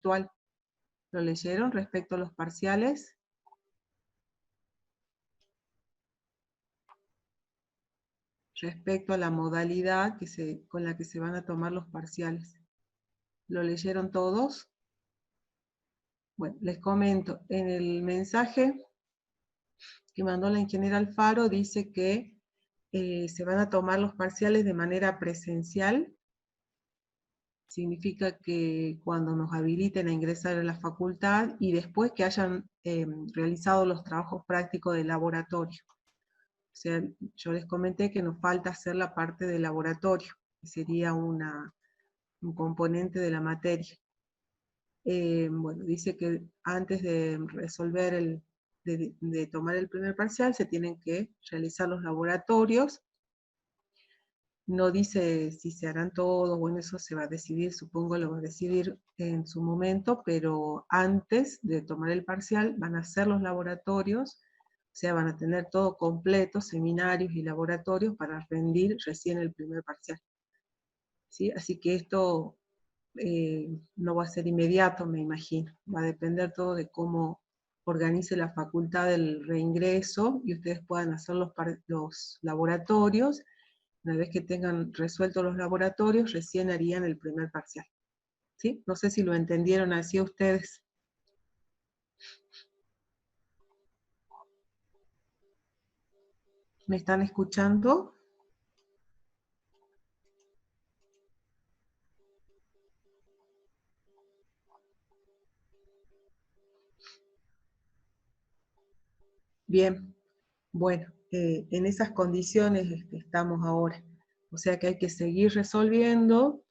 virtual. ¿Lo leyeron respecto a los parciales? Respecto a la modalidad con la que se van a tomar los parciales. ¿Lo leyeron todos? Bueno, les comento, en el mensaje que mandó la ingeniera Alfaro dice que se van a tomar los parciales de manera presencial. Significa que cuando nos habiliten a ingresar a la facultad y después que hayan realizado los trabajos prácticos de laboratorio. O sea, yo les comenté que nos falta hacer la parte de laboratorio, que sería un componente de la materia. Bueno, dice que antes de resolver de tomar el primer parcial se tienen que realizar los laboratorios. No dice si se harán todos, bueno, eso se va a decidir, supongo lo va a decidir en su momento, pero antes de tomar el parcial van a hacer los laboratorios, o sea, van a tener todo completo, seminarios y laboratorios para rendir recién el primer parcial. ¿Sí? Así que esto no va a ser inmediato, me imagino. Va a depender todo de cómo organice la facultad del reingreso y ustedes puedan hacer los laboratorios. Una vez que tengan resueltos los laboratorios, recién harían el primer parcial. ¿Sí? No sé si lo entendieron así ustedes. ¿Me están escuchando? Bien, bueno, en esas condiciones estamos ahora. O sea que hay que seguir resolviendo.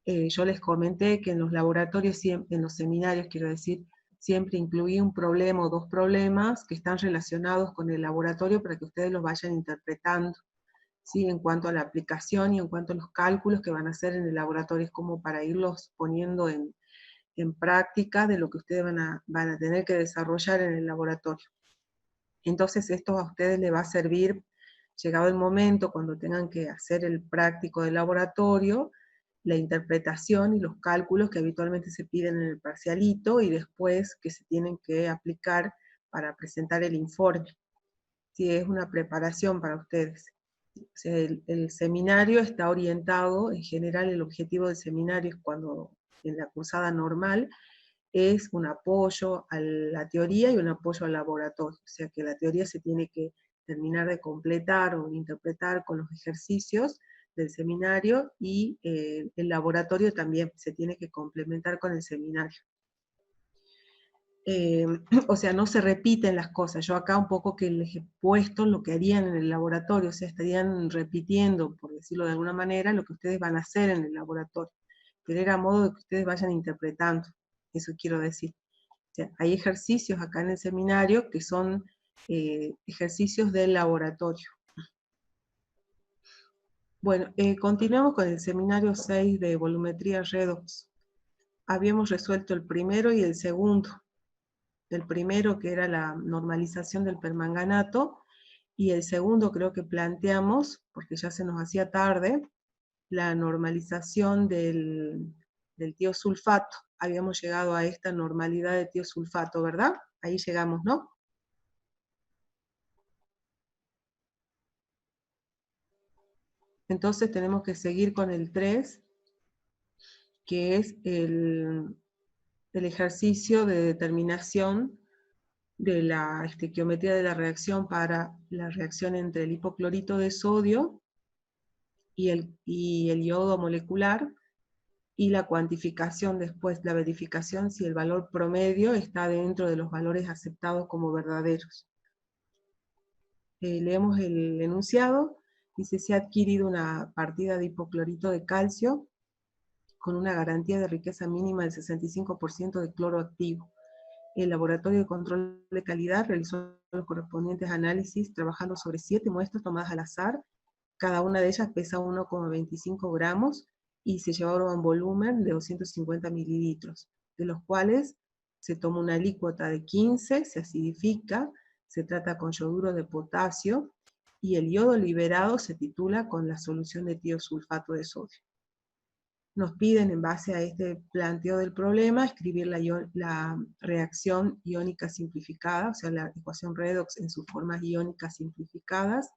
Yo les comenté que en los laboratorios, en los seminarios, quiero decir, siempre incluí un problema o dos problemas que están relacionados con el laboratorio para que ustedes los vayan interpretando, ¿sí? En cuanto a la aplicación y en cuanto a los cálculos que van a hacer en el laboratorio, es como para irlos poniendo en práctica de lo que ustedes van a tener que desarrollar en el laboratorio. Entonces esto a ustedes les va a servir, llegado el momento, cuando tengan que hacer el práctico del laboratorio, la interpretación y los cálculos que habitualmente se piden en el parcialito y después que se tienen que aplicar para presentar el informe. Sí, es una preparación para ustedes. O sea, el seminario está orientado, en general el objetivo del seminario es cuando en la cursada normal, es un apoyo a la teoría y un apoyo al laboratorio. O sea que la teoría se tiene que terminar de completar o interpretar con los ejercicios del seminario y el laboratorio también se tiene que complementar con el seminario. O sea, no se repiten las cosas. Yo acá un poco que les he puesto lo que harían en el laboratorio, o sea, estarían repitiendo, por decirlo de alguna manera, lo que ustedes van a hacer en el laboratorio. Pero era a modo de que ustedes vayan interpretando, eso quiero decir. O sea, hay ejercicios acá en el seminario que son ejercicios del laboratorio. Bueno, continuamos con el seminario 6 de volumetría redox. Habíamos resuelto el primero y el segundo. El primero, que era la normalización del permanganato, y el segundo creo que planteamos, porque ya se nos hacía tarde, la normalización del tiosulfato. Habíamos llegado a esta normalidad de tiosulfato, ¿verdad? Ahí llegamos, ¿no? Entonces tenemos que seguir con el 3, que es el ejercicio de determinación de la estequiometría de la reacción para la reacción entre el hipoclorito de sodio y el yodo molecular, y la cuantificación después, la verificación si el valor promedio está dentro de los valores aceptados como verdaderos. Leemos el enunciado. Dice: se ha adquirido una partida de hipoclorito de calcio con una garantía de riqueza mínima del 65% de cloro activo. El laboratorio de control de calidad realizó los correspondientes análisis trabajando sobre 7 muestras tomadas al azar. Cada una de ellas pesa 1,25 gramos y se llevaron un volumen de 250 mililitros, de los cuales se toma una alícuota de 15, se acidifica, se trata con yoduro de potasio, y el yodo liberado se titula con la solución de tiosulfato de sodio. nos piden, en base a este planteo del problema, escribir la reacción iónica simplificada, o sea, la ecuación redox en sus formas iónicas simplificadas,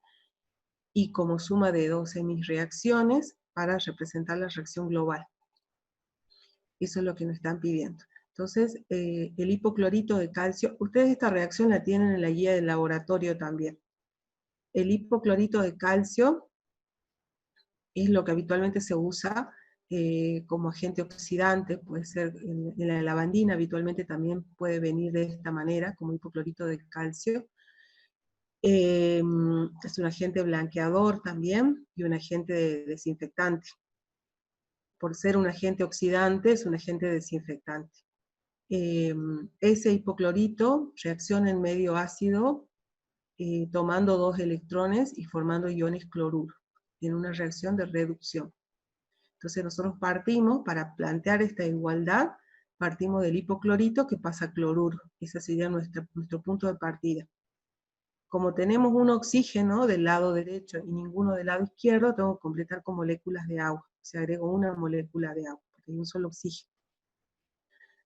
y como suma de dos semirreacciones para representar la reacción global. Eso es lo que nos están pidiendo. Entonces, el hipoclorito de calcio, ustedes esta reacción la tienen en la guía del laboratorio también. El hipoclorito de calcio es lo que habitualmente se usa como agente oxidante, puede ser en la lavandina, habitualmente también puede venir de esta manera, como hipoclorito de calcio. Es un agente blanqueador también, y un agente desinfectante. Por ser un agente oxidante, es un agente desinfectante. Ese hipoclorito reacciona en medio ácido, tomando dos electrones y formando iones cloruro, en una reacción de reducción. Entonces nosotros partimos, para plantear esta igualdad, partimos del hipoclorito que pasa a cloruro. Ese sería nuestro punto de partida. Como tenemos un oxígeno del lado derecho y ninguno del lado izquierdo, tengo que completar con moléculas de agua. Se agrego una molécula de agua, porque hay un solo oxígeno.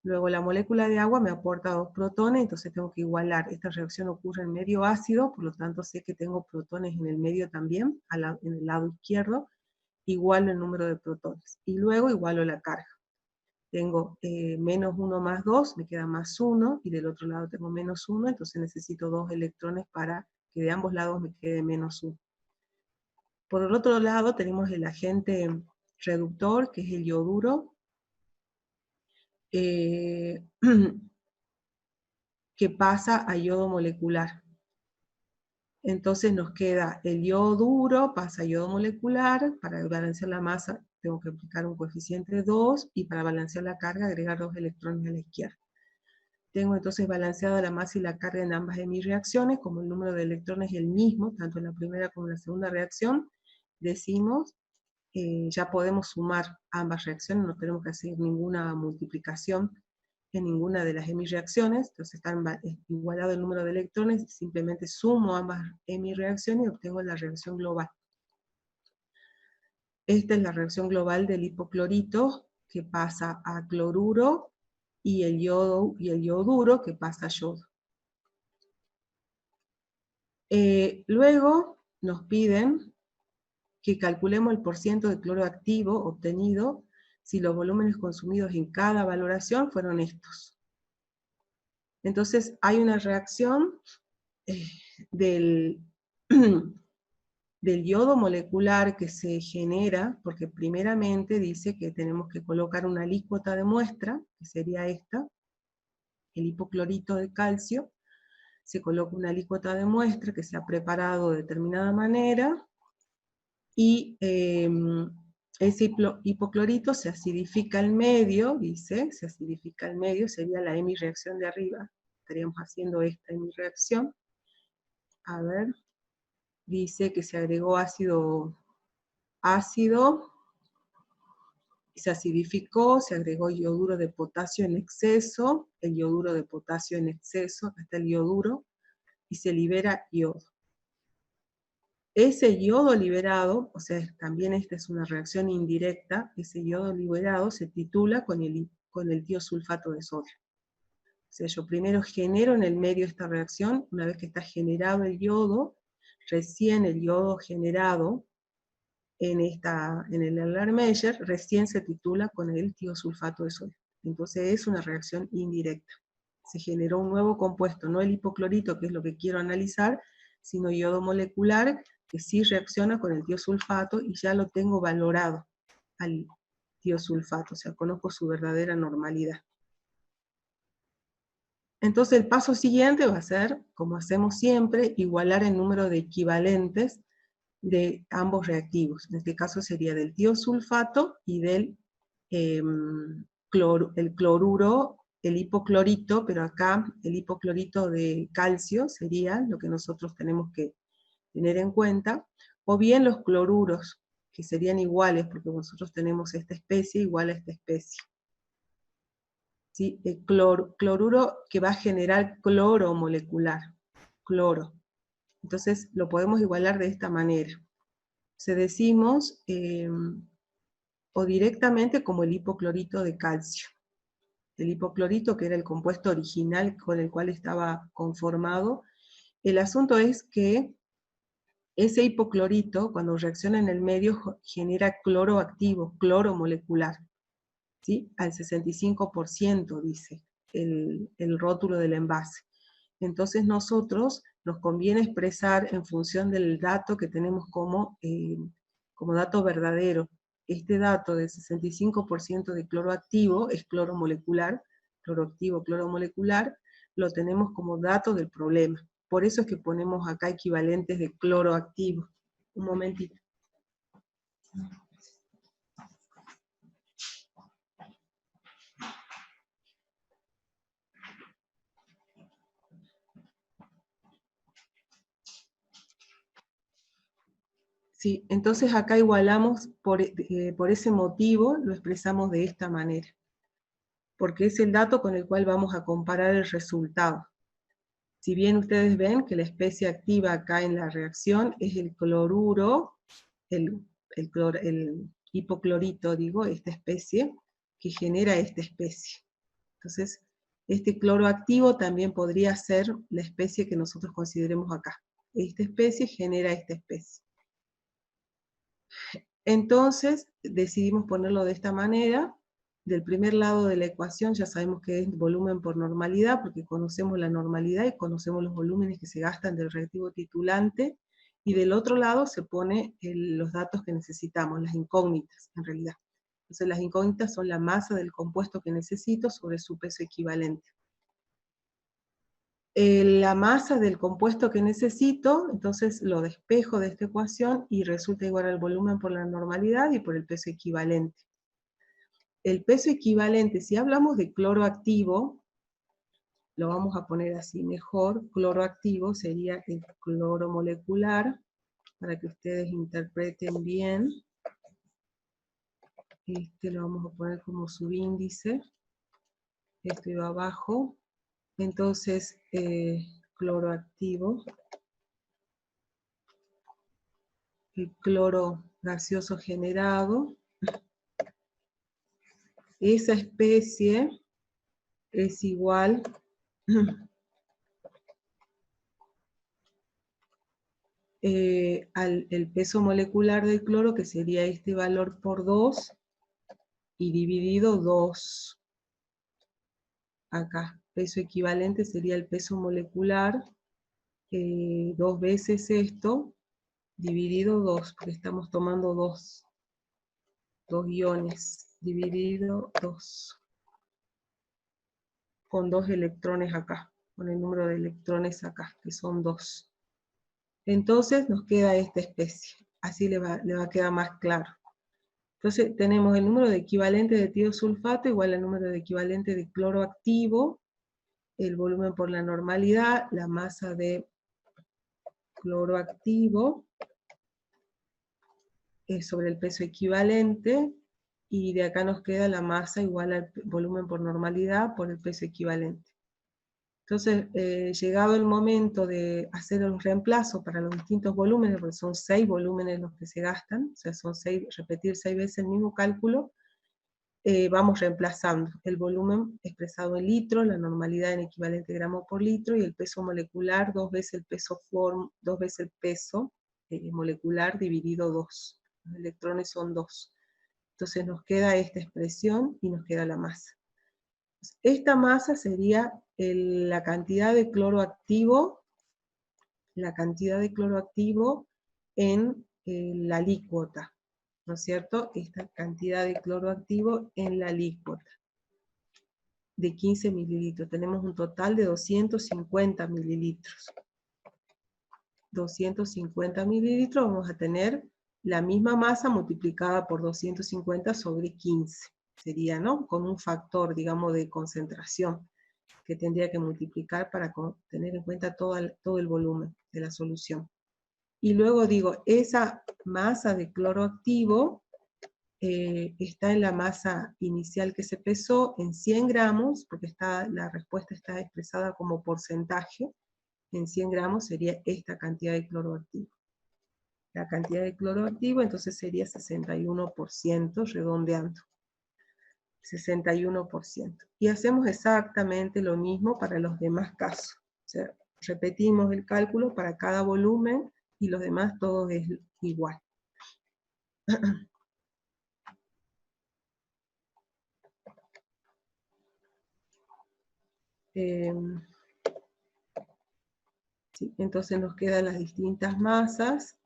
Luego la molécula de agua me aporta 2 protones, entonces tengo que igualar. Esta reacción ocurre en medio ácido, por lo tanto sé que tengo protones en el medio también, en el lado izquierdo, igualo el número de protones. Y luego igualo la carga. Tengo menos 1 más 2, me queda más 1, y del otro lado tengo menos 1, entonces necesito 2 electrones para que de ambos lados me quede menos 1. Por el otro lado tenemos el agente reductor, que es el yoduro, que pasa a yodo molecular. Entonces nos queda el yodo duro, pasa a yodo molecular. Para balancear la masa tengo que aplicar un coeficiente de 2, y para balancear la carga agregar 2 electrones a la izquierda. Tengo entonces balanceada la masa y la carga en ambas de mis reacciones. Como el número de electrones es el mismo, tanto en la primera como en la segunda reacción, decimos, ya podemos sumar ambas reacciones, no tenemos que hacer ninguna multiplicación en ninguna de las hemireacciones, entonces están igualado el número de electrones, simplemente sumo ambas hemireacciones y obtengo la reacción global. Esta es la reacción global del hipoclorito, que pasa a cloruro, y el yoduro, que pasa a yodo. Luego nos piden que calculemos el porciento de cloro activo obtenido si los volúmenes consumidos en cada valoración fueron estos. Entonces hay una reacción del yodo molecular que se genera, porque primeramente dice que tenemos que colocar una alícuota de muestra, que sería esta, el hipoclorito de calcio. Se coloca una alícuota de muestra que se ha preparado de determinada manera, y ese hipoclorito se acidifica al medio, dice, se acidifica al medio, sería la hemireacción de arriba. Estaríamos haciendo esta hemireacción. A ver, dice que se agregó ácido, se acidificó, se agregó yoduro de potasio en exceso, el yoduro de potasio en exceso, acá está el yoduro, y se libera yodo. Ese yodo liberado, o sea, también esta es una reacción indirecta, ese yodo liberado se titula con el tiosulfato de sodio. O sea, yo primero genero en el medio esta reacción, una vez que está generado el yodo, recién el yodo generado en el Erlenmeyer, recién se titula con el tiosulfato de sodio. Entonces es una reacción indirecta. Se generó un nuevo compuesto, no el hipoclorito, que es lo que quiero analizar, sino yodo molecular, que sí reacciona con el tiosulfato, y ya lo tengo valorado al tiosulfato, o sea, conozco su verdadera normalidad. Entonces el paso siguiente va a ser, como hacemos siempre, igualar el número de equivalentes de ambos reactivos. En este caso sería del tiosulfato y del cloruro, el hipoclorito, pero acá el hipoclorito de calcio sería lo que nosotros tenemos que tener en cuenta, o bien los cloruros, que serían iguales, porque nosotros tenemos esta especie igual a esta especie. ¿Sí? El cloruro que va a generar cloro molecular, cloro. Entonces lo podemos igualar de esta manera. Se decimos o directamente como el hipoclorito de calcio. El hipoclorito, que era el compuesto original con el cual estaba conformado. El asunto es que ese hipoclorito, cuando reacciona en el medio, genera cloro activo, cloro molecular, ¿sí? Al 65%, dice el rótulo del envase. Entonces nosotros nos conviene expresar en función del dato que tenemos como dato verdadero. Este dato del 65% de cloro activo es cloro molecular, cloro activo, cloro molecular, lo tenemos como dato del problema. Por eso es que ponemos acá equivalentes de cloro activo. Un momentito. Sí, entonces acá igualamos por ese motivo, lo expresamos de esta manera, porque es el dato con el cual vamos a comparar el resultado. Si bien ustedes ven que la especie activa acá en la reacción es el cloruro, el hipoclorito, digo, esta especie, que genera esta especie. Entonces, este cloro activo también podría ser la especie que nosotros consideremos acá. Esta especie genera esta especie. Entonces, decidimos ponerlo de esta manera. Del primer lado de la ecuación ya sabemos que es volumen por normalidad, porque conocemos la normalidad y conocemos los volúmenes que se gastan del reactivo titulante, y del otro lado se pone los datos que necesitamos, las incógnitas en realidad. Entonces las incógnitas son la masa del compuesto que necesito sobre su peso equivalente. La masa del compuesto que necesito, entonces lo despejo de esta ecuación y resulta igual al volumen por la normalidad y por el peso equivalente. El peso equivalente, si hablamos de cloro activo, lo vamos a poner así mejor, cloro activo sería el cloro molecular, para que ustedes interpreten bien. Este lo vamos a poner como subíndice, esto iba abajo, entonces cloro activo, el cloro gaseoso generado, esa especie es igual al peso molecular del cloro, que sería este valor por 2, y dividido 2. Acá, peso equivalente sería el peso molecular, 2 veces esto, dividido 2, porque estamos tomando 2 iones, dividido 2, con 2 electrones acá, con el número de electrones acá, que son 2. Entonces nos queda esta especie, así le va a quedar más claro. Entonces tenemos el número de equivalente de tiosulfato igual al número de equivalente de cloro activo, el volumen por la normalidad, la masa de cloro activo sobre el peso equivalente, y de acá nos queda la masa igual al volumen por normalidad por el peso equivalente. Entonces, llegado el momento de hacer un reemplazo para los distintos volúmenes, porque son 6 volúmenes los que se gastan, o sea, son repetir 6 veces el mismo cálculo, vamos reemplazando el volumen expresado en litros, la normalidad en equivalente gramo por litro, y el peso molecular 2 veces el peso molecular dividido 2. Los electrones son 2. Entonces nos queda esta expresión y nos queda la masa. Esta masa sería la cantidad de cloro activo, en la alícuota, ¿no es cierto? Esta cantidad de cloro activo en la alícuota de 15 mililitros. Tenemos un total de 250 mililitros. 250 mililitros vamos a tener la misma masa multiplicada por 250 sobre 15. Sería, ¿no? Con un factor, digamos, de concentración que tendría que multiplicar para tener en cuenta todo el volumen de la solución. Y luego digo, esa masa de cloro activo está en la masa inicial que se pesó en 100 gramos, porque la respuesta está expresada como porcentaje, en 100 gramos sería esta cantidad de cloro activo. la cantidad de cloro activo, entonces sería 61%, redondeando. 61%. Y hacemos exactamente lo mismo para los demás casos. O sea, repetimos el cálculo para cada volumen y los demás todo es igual. Sí, entonces nos quedan las distintas masas,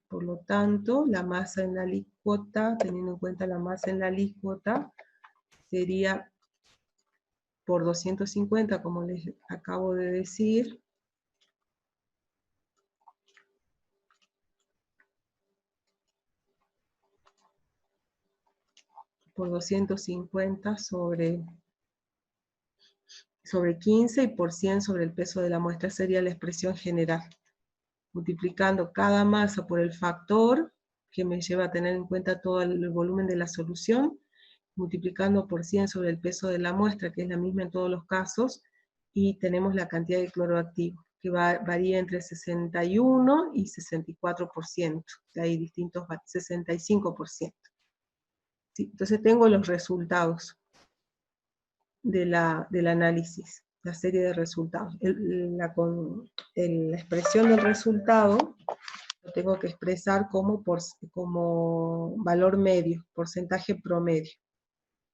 por lo tanto, la masa en la alícuota, teniendo en cuenta la masa en la alícuota, sería por 250, como les acabo de decir, por 250 sobre 15 y por 100 sobre el peso de la muestra, sería la expresión general. Multiplicando cada masa por el factor, que me lleva a tener en cuenta todo el volumen de la solución, multiplicando por 100 sobre el peso de la muestra, que es la misma en todos los casos, y tenemos la cantidad de cloro activo, que varía entre 61 y 64%, hay distintos, 65%. ¿Sí? Entonces tengo los resultados del análisis, la serie de resultados. La expresión del resultado lo tengo que expresar como valor medio, porcentaje promedio.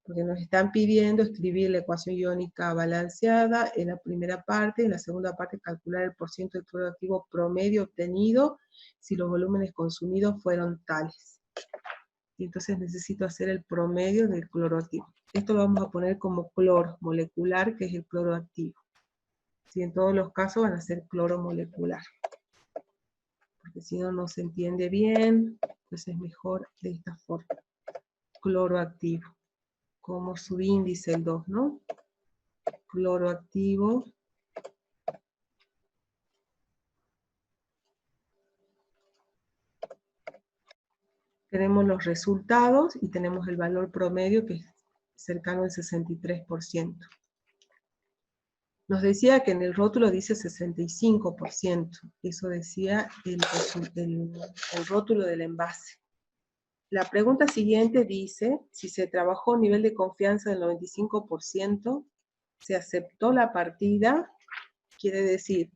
Porque nos están pidiendo escribir la ecuación iónica balanceada en la primera parte, en la segunda parte calcular el porcentaje de cloro activo promedio obtenido si los volúmenes consumidos fueron tales. Y entonces necesito hacer el promedio del cloro activo. Esto lo vamos a poner como cloro molecular, que es el cloro activo. Si en todos los casos van a ser cloro molecular. Porque si no, no se entiende bien, pues es mejor de esta forma. Cloro activo. Como subíndice el 2, ¿no? Cloro activo. Tenemos los resultados y tenemos el valor promedio que es cercano al 63%. Nos decía que en el rótulo dice 65%. Eso decía el rótulo del envase. La pregunta siguiente dice, si se trabajó a un nivel de confianza del 95%, se aceptó la partida, quiere decir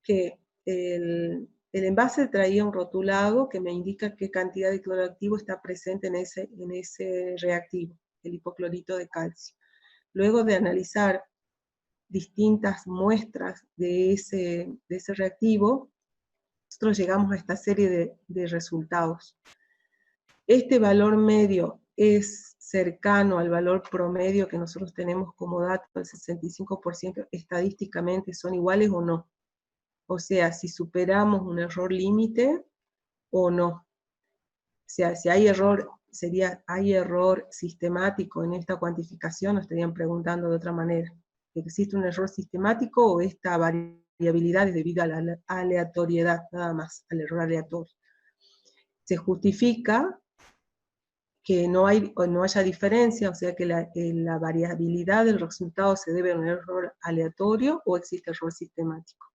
que el envase traía un rotulado que me indica qué cantidad de cloro activo está presente en ese reactivo, el hipoclorito de calcio. Luego de analizar distintas muestras de ese reactivo, nosotros llegamos a esta serie de resultados. Este valor medio es cercano al valor promedio que nosotros tenemos como dato, el 65%, estadísticamente son iguales o no. O sea, si superamos un error límite o no. O sea, si hay error, hay error sistemático en esta cuantificación, nos estarían preguntando de otra manera. ¿Existe un error sistemático o esta variabilidad es debido a la aleatoriedad, nada más, al error aleatorio? Se justifica que no haya diferencia, o sea que la variabilidad del resultado se debe a un error aleatorio o existe error sistemático.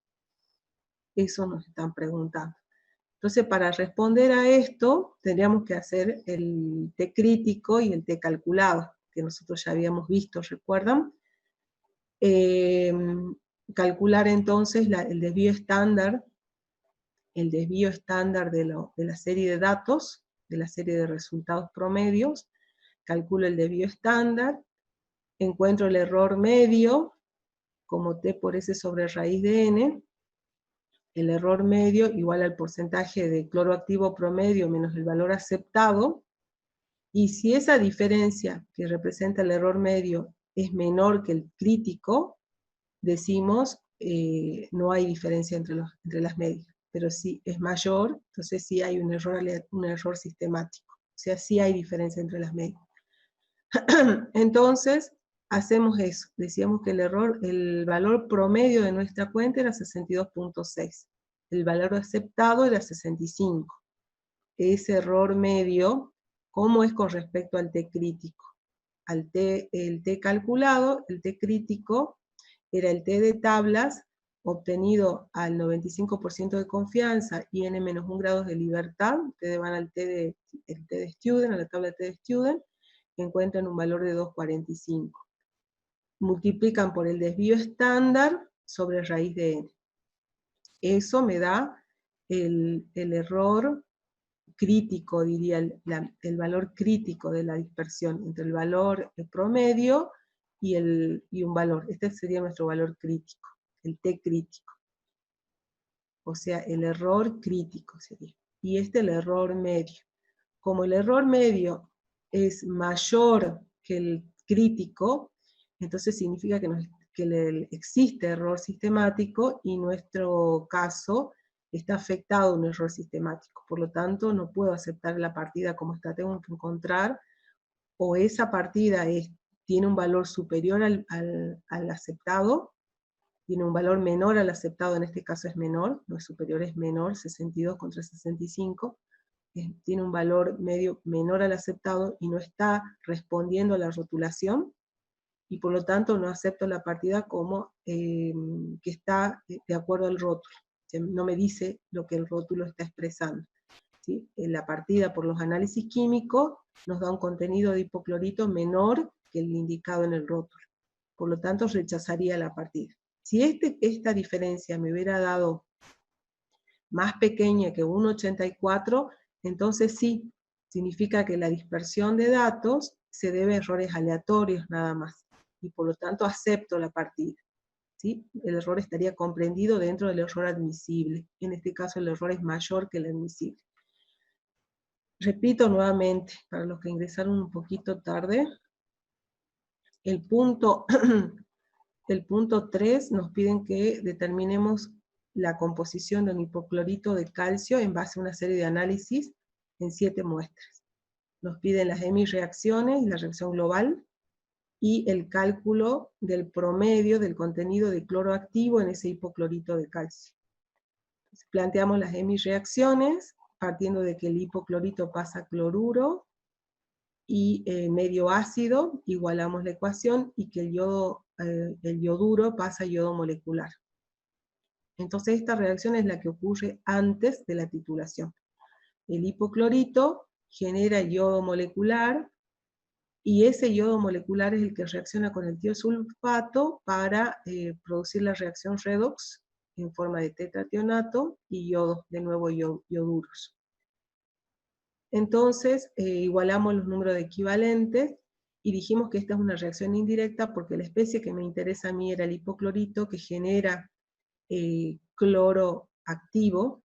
Eso nos están preguntando. Entonces, para responder a esto, tendríamos que hacer el T crítico y el T calculado, que nosotros ya habíamos visto, ¿recuerdan? Calcular entonces el desvío estándar de la serie de datos, de la serie de resultados promedios, calculo el desvío estándar, encuentro el error medio, como T por S sobre raíz de N, el error medio igual al porcentaje de cloro activo promedio menos el valor aceptado, y si esa diferencia que representa el error medio es menor que el crítico, decimos no hay diferencia entre las medias. Pero si es mayor, entonces sí hay un error sistemático. O sea, sí hay diferencia entre las medias. Entonces, hacemos eso. Decíamos que el valor promedio de nuestra cuenta era 62.6. El valor aceptado era 65. Ese error medio, ¿cómo es con respecto al T crítico? El T calculado, el T crítico, era el T de tablas obtenido al 95% de confianza y n-1 grados de libertad, ustedes van al el T de Student, a la tabla de T de Student, encuentran un valor de 2,45. Multiplican por el desvío estándar sobre raíz de n. Eso me da el error crítico, diría, el valor crítico de la dispersión, entre el valor promedio y un valor. Este sería nuestro valor crítico, el T crítico. O sea, el error crítico sería. Y este el error medio. Como el error medio es mayor que el crítico, entonces significa que existe error sistemático y nuestro caso está afectado a un error sistemático. Por lo tanto, no puedo aceptar la partida como está. Tengo que encontrar o esa partida tiene un valor superior al aceptado, tiene un valor menor al aceptado, en este caso es menor, no es superior, es menor, 62 contra 65, tiene un valor medio menor al aceptado y no está respondiendo a la rotulación, y por lo tanto no acepto la partida como que está de acuerdo al rótulo. No me dice lo que el rótulo está expresando. ¿Sí? La partida por los análisis químicos nos da un contenido de hipoclorito menor que el indicado en el rótulo. Por lo tanto, rechazaría la partida. Si esta diferencia me hubiera dado más pequeña que 1,84, entonces sí, significa que la dispersión de datos se debe a errores aleatorios nada más, y por lo tanto acepto la partida. ¿Sí? El error estaría comprendido dentro del error admisible. En este caso el error es mayor que el admisible. Repito nuevamente, para los que ingresaron un poquito tarde, el punto 3 nos piden que determinemos la composición de un hipoclorito de calcio en base a una serie de análisis en 7 muestras. Nos piden las hemireacciones y la reacción global, y el cálculo del promedio del contenido de cloro activo en ese hipoclorito de calcio. Entonces, planteamos las hemireacciones, partiendo de que el hipoclorito pasa a cloruro, y medio ácido, igualamos la ecuación, y que el yoduro pasa a yodo molecular. Entonces esta reacción es la que ocurre antes de la titulación. El hipoclorito genera yodo molecular, y ese yodo molecular es el que reacciona con el tiosulfato para producir la reacción redox en forma de tetrationato y yodo, de nuevo yoduros. Entonces, igualamos los números de equivalentes, y dijimos que esta es una reacción indirecta porque la especie que me interesa a mí era el hipoclorito, que genera cloro activo.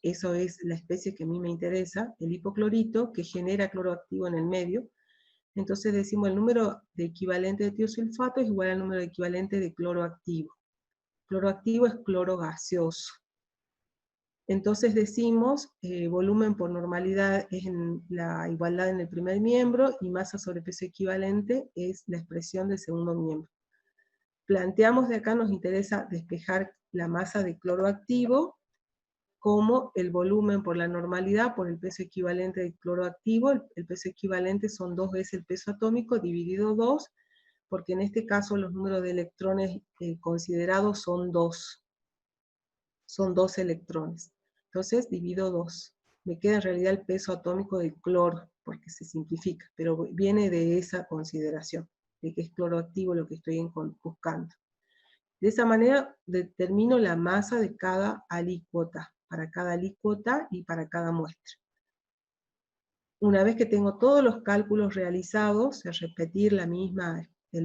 Eso es la especie que a mí me interesa, el hipoclorito, que genera cloro activo en el medio. Entonces decimos el número de equivalente de tiosulfato es igual al número de equivalente de cloro activo. Cloro activo es cloro gaseoso. Entonces decimos, volumen por normalidad es la igualdad en el primer miembro, y masa sobre peso equivalente es la expresión del segundo miembro. Planteamos de acá, nos interesa despejar la masa de cloro activo como el volumen por la normalidad por el peso equivalente del cloro activo. El peso equivalente son 2 veces el peso atómico dividido 2, porque en este caso los números de electrones considerados son 2. Son 2 electrones. Entonces divido 2. Me queda en realidad el peso atómico del cloro, porque se simplifica, pero viene de esa consideración, de que es cloro activo lo que estoy buscando. De esa manera determino la masa de cada alícuota, para cada alícuota y para cada muestra. Una vez que tengo todos los cálculos realizados, es repetir el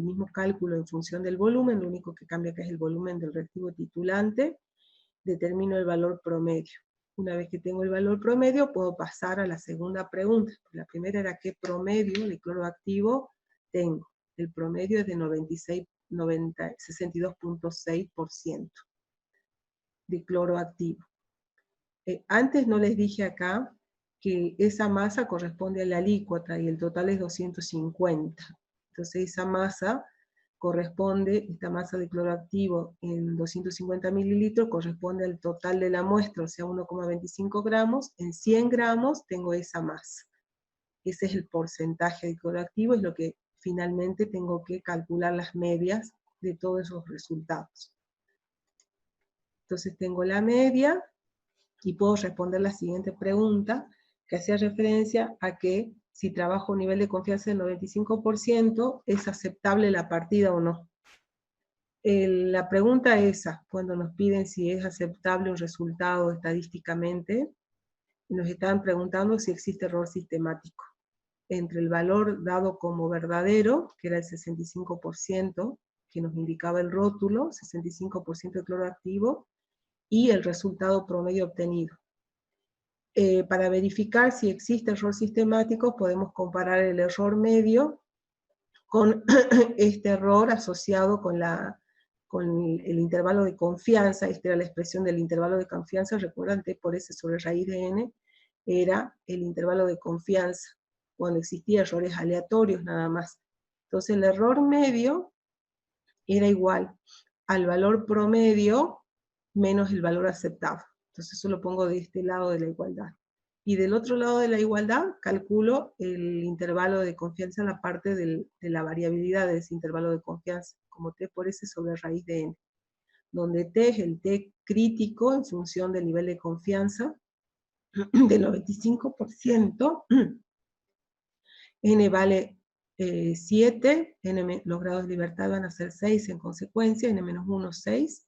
mismo cálculo en función del volumen, lo único que cambia acá es el volumen del reactivo titulante, determino el valor promedio. Una vez que tengo el valor promedio, puedo pasar a la segunda pregunta. La primera era qué promedio de cloro activo tengo. El promedio es de 62,6% de cloro activo. Antes no les dije acá que esa masa corresponde a la alícuota y el total es 250. Entonces esa masa corresponde, esta masa de cloro activo en 250 mililitros corresponde al total de la muestra, o sea 1,25 gramos. En 100 gramos tengo esa masa. Ese es el porcentaje de cloro activo, es lo que finalmente tengo que calcular las medias de todos esos resultados. Entonces tengo la media y puedo responder la siguiente pregunta, que hacía referencia a que si trabajo a un nivel de confianza del 95%, ¿es aceptable la partida o no? La pregunta esa, cuando nos piden si es aceptable un resultado estadísticamente, nos estaban preguntando si existe error sistemático entre el valor dado como verdadero, que era el 65%, que nos indicaba el rótulo, 65% de cloro activo, y el resultado promedio obtenido. Para verificar si existe error sistemático, podemos comparar el error medio con este error asociado con el intervalo de confianza. Esta era la expresión del intervalo de confianza, recuerdan, T por S sobre raíz de N, era el intervalo de confianza, cuando existían errores aleatorios nada más. Entonces el error medio era igual al valor promedio menos el valor aceptado. Entonces eso lo pongo de este lado de la igualdad. Y del otro lado de la igualdad calculo el intervalo de confianza en la parte de la variabilidad de ese intervalo de confianza, como T por S sobre raíz de N, donde T es el T crítico en función del nivel de confianza del 95%, N vale 7, los grados de libertad van a ser 6 en consecuencia, N-1, 6,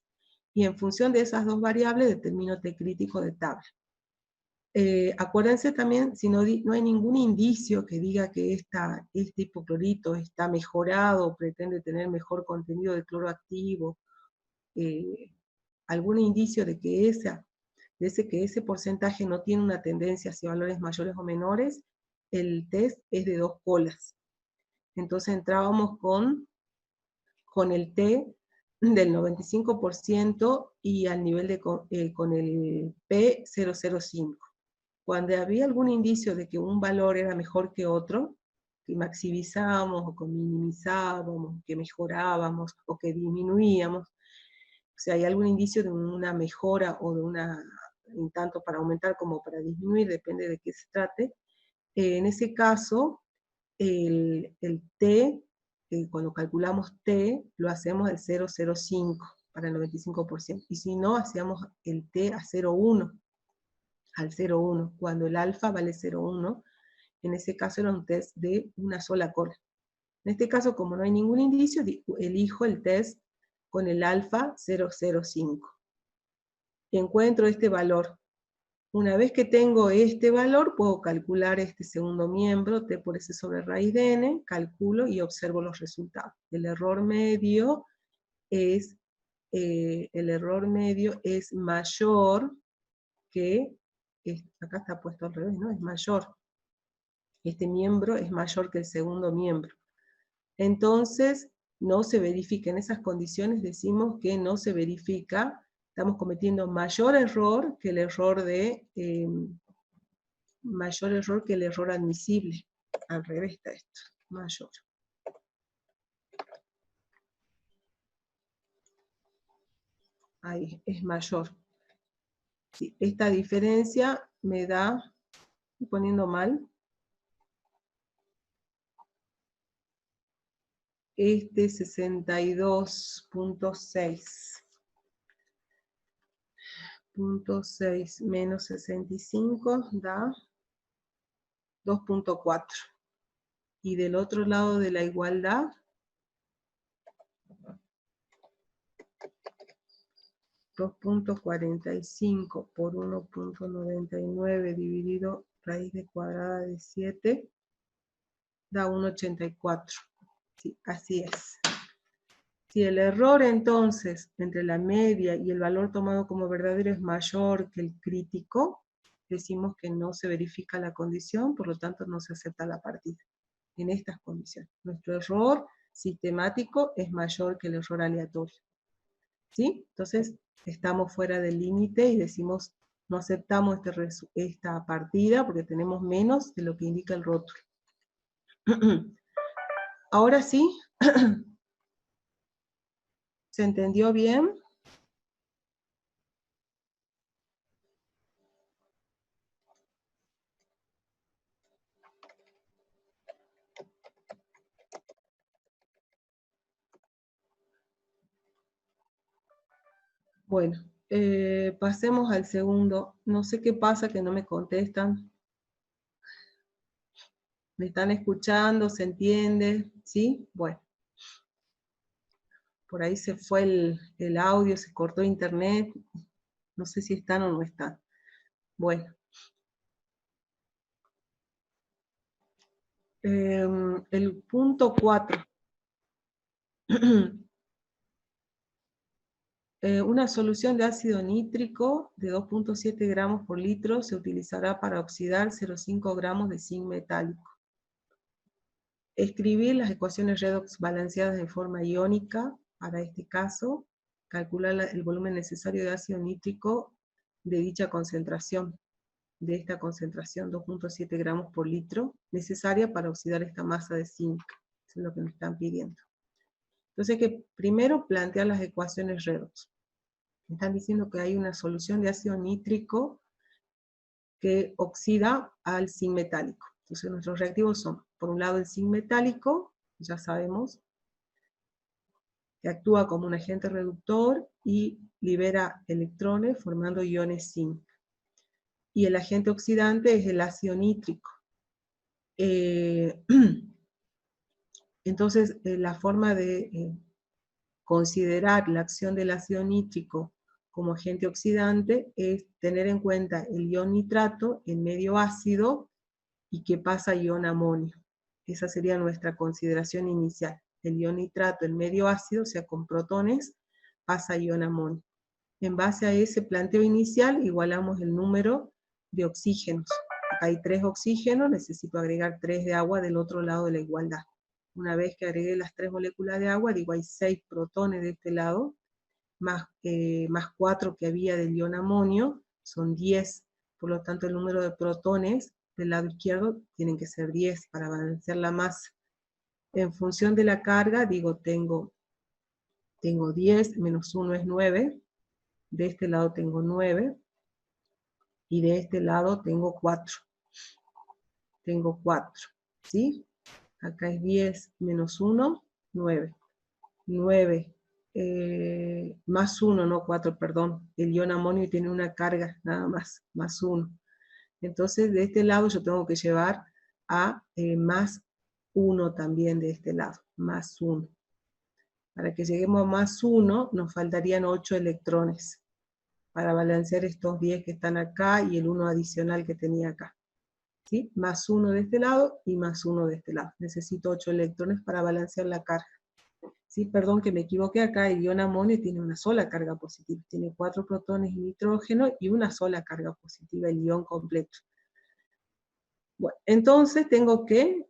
y en función de esas dos variables determino T crítico de tabla. Acuérdense también, si no hay ningún indicio que diga que este hipoclorito está mejorado o pretende tener mejor contenido de cloro activo, algún indicio de que ese porcentaje no tiene una tendencia hacia valores mayores o menores, el test es de 2 colas. Entonces entrábamos con el T del 95% y al nivel con el P005. Cuando había algún indicio de que un valor era mejor que otro, que maximizábamos o que minimizábamos, que mejorábamos o que disminuíamos, o sea, hay algún indicio de una mejora o de un tanto para aumentar como para disminuir, depende de qué se trate. En ese caso, el T, cuando calculamos T, lo hacemos del 0,05 para el 95%. Y si no, hacíamos el T a 0,1, al 0,1, cuando el alfa vale 0,1, en ese caso era un test de una sola cola. En este caso, como no hay ningún indicio, elijo el test con el alfa 0,05. Encuentro este valor. Una vez que tengo este valor, puedo calcular este segundo miembro, T por S sobre raíz de N, calculo y observo los resultados. El error medio es mayor que, acá está puesto al revés, ¿no? Es mayor. Este miembro es mayor que el segundo miembro. Entonces, no se verifica, en esas condiciones decimos que no se verifica, estamos cometiendo mayor error que el error admisible. Al revés está esto, mayor. Ahí, es mayor. Sí, esta diferencia me da, estoy poniendo mal, este 62.6. 0.6 menos 65 da 2.4. Y del otro lado de la igualdad, 2.45 por 1.99 dividido raíz de cuadrada de 7 da 1.84. Sí, así es. Si el error entonces entre la media y el valor tomado como verdadero es mayor que el crítico, decimos que no se verifica la condición, por lo tanto no se acepta la partida. En estas condiciones. Nuestro error sistemático es mayor que el error aleatorio. ¿Sí? Entonces, estamos fuera del límite y decimos, no aceptamos esta partida porque tenemos menos de lo que indica el rótulo. Ahora sí, ¿se entendió bien? Bueno, Pasemos al segundo. No sé qué pasa que no me contestan. ¿Me están escuchando? ¿Se entiende? ¿Sí? Bueno. Por ahí se fue el audio, se cortó internet. No sé si están o no están. Bueno. El punto 4. Una solución de ácido nítrico de 2.7 gramos por litro se utilizará para oxidar 0,5 gramos de zinc metálico. Escribir las ecuaciones redox balanceadas de forma iónica, para este caso, calcular el volumen necesario de ácido nítrico de dicha concentración, de esta concentración 2.7 gramos por litro, necesaria para oxidar esta masa de zinc. Eso es lo que me están pidiendo. Entonces hay que primero plantear las ecuaciones redox. Me están diciendo que hay una solución de ácido nítrico que oxida al zinc metálico. Entonces nuestros reactivos son, por un lado, el zinc metálico, ya sabemos, que actúa como un agente reductor y libera electrones formando iones zinc. Y el agente oxidante es el ácido nítrico. Entonces, la forma de considerar la acción del ácido nítrico como agente oxidante es tener en cuenta el ion nitrato en medio ácido y que pasa a ion amonio. Esa sería nuestra consideración inicial. El ion nitrato en medio ácido, o sea, con protones, pasa a ion amonio. En base a ese planteo inicial, igualamos el número de oxígenos. Acá hay 3 oxígenos, necesito agregar 3 de agua del otro lado de la igualdad. Una vez que agregué las 3 moléculas de agua, digo, hay 6 protones de este lado, más 4 que había del ion amonio, son 10. Por lo tanto, el número de protones del lado izquierdo tienen que ser 10 para balancear la masa. En función de la carga, digo, tengo 10, menos 1 es 9, de este lado tengo 9, y de este lado tengo 4. Tengo 4, ¿sí? Acá es 10 menos 1, 9. 9 más 1, no 4, perdón. El ion amonio tiene una carga nada más, más 1. Entonces de este lado yo tengo que llevar a más 1 también de este lado, más 1. Para que lleguemos a más 1 nos faltarían 8 electrones para balancear estos 10 que están acá y el 1 adicional que tenía acá. ¿Sí? Más 1 de este lado y más 1 de este lado. Necesito 8 electrones para balancear la carga. ¿Sí? Perdón que me equivoqué acá, el ion amonio tiene una sola carga positiva. Tiene 4 protones y nitrógeno y una sola carga positiva, el ion completo. Bueno, entonces tengo que,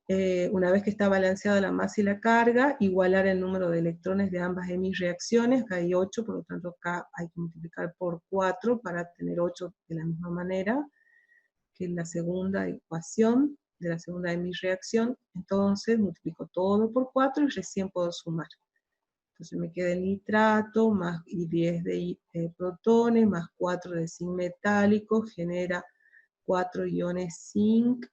una vez que está balanceada la masa y la carga, igualar el número de electrones de ambas de mis reacciones. Acá hay 8, por lo tanto acá hay que multiplicar por 4 para tener 8 de la misma manera que en la segunda ecuación de la segunda de mi reacción. Entonces multiplico todo por 4 y recién puedo sumar. Entonces me queda el nitrato, más 10 de protones, más 4 de zinc metálico, genera 4 iones zinc,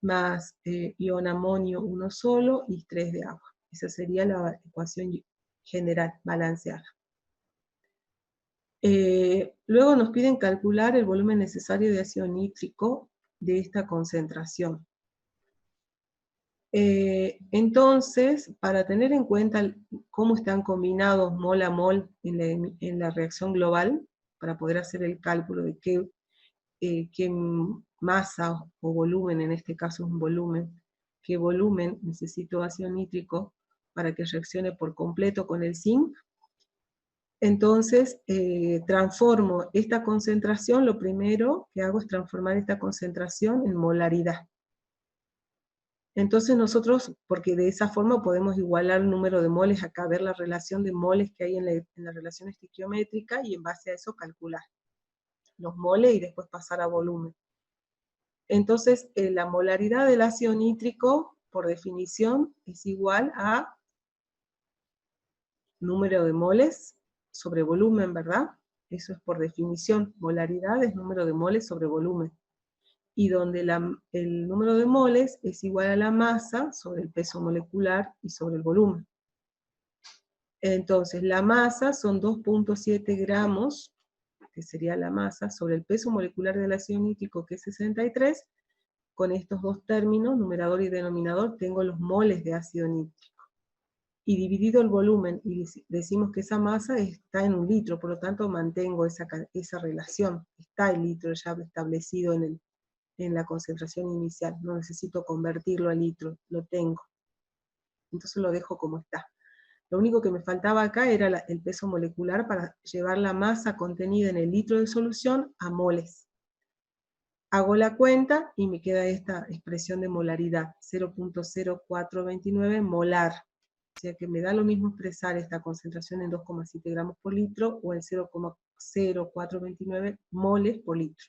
más ion amonio uno solo, y 3 de agua. Esa sería la ecuación general, balanceada. Luego nos piden calcular el volumen necesario de ácido nítrico de esta concentración. Entonces, para tener en cuenta cómo están combinados mol a mol en la reacción global, para poder hacer el cálculo de qué masa o volumen, en este caso es un volumen, qué volumen necesito ácido nítrico para que reaccione por completo con el zinc. Entonces, transformo esta concentración, lo primero que hago es transformar esta concentración en molaridad. Entonces nosotros, porque de esa forma podemos igualar el número de moles, acá ver la relación de moles que hay en la relación estequiométrica, y en base a eso calcular los moles y después pasar a volumen. Entonces, la molaridad del ácido nítrico, por definición, es igual a número de moles sobre volumen, ¿verdad? Eso es por definición. Molaridad es número de moles sobre volumen. Y donde el número de moles es igual a la masa sobre el peso molecular y sobre el volumen. Entonces, la masa son 2.7 gramos que sería la masa, sobre el peso molecular del ácido nítrico, que es 63, con estos dos términos, numerador y denominador, tengo los moles de ácido nítrico. Y dividido el volumen, y decimos que esa masa está en 1 litro, por lo tanto mantengo esa relación. Está el litro ya establecido en la concentración inicial, no necesito convertirlo a litro, lo tengo. Entonces lo dejo como está. Lo único que me faltaba acá era el peso molecular para llevar la masa contenida en el litro de solución a moles. Hago la cuenta y me queda esta expresión de molaridad, 0.0429 molar. O sea que me da lo mismo expresar esta concentración en 2,7 gramos por litro o en 0.0429 moles por litro.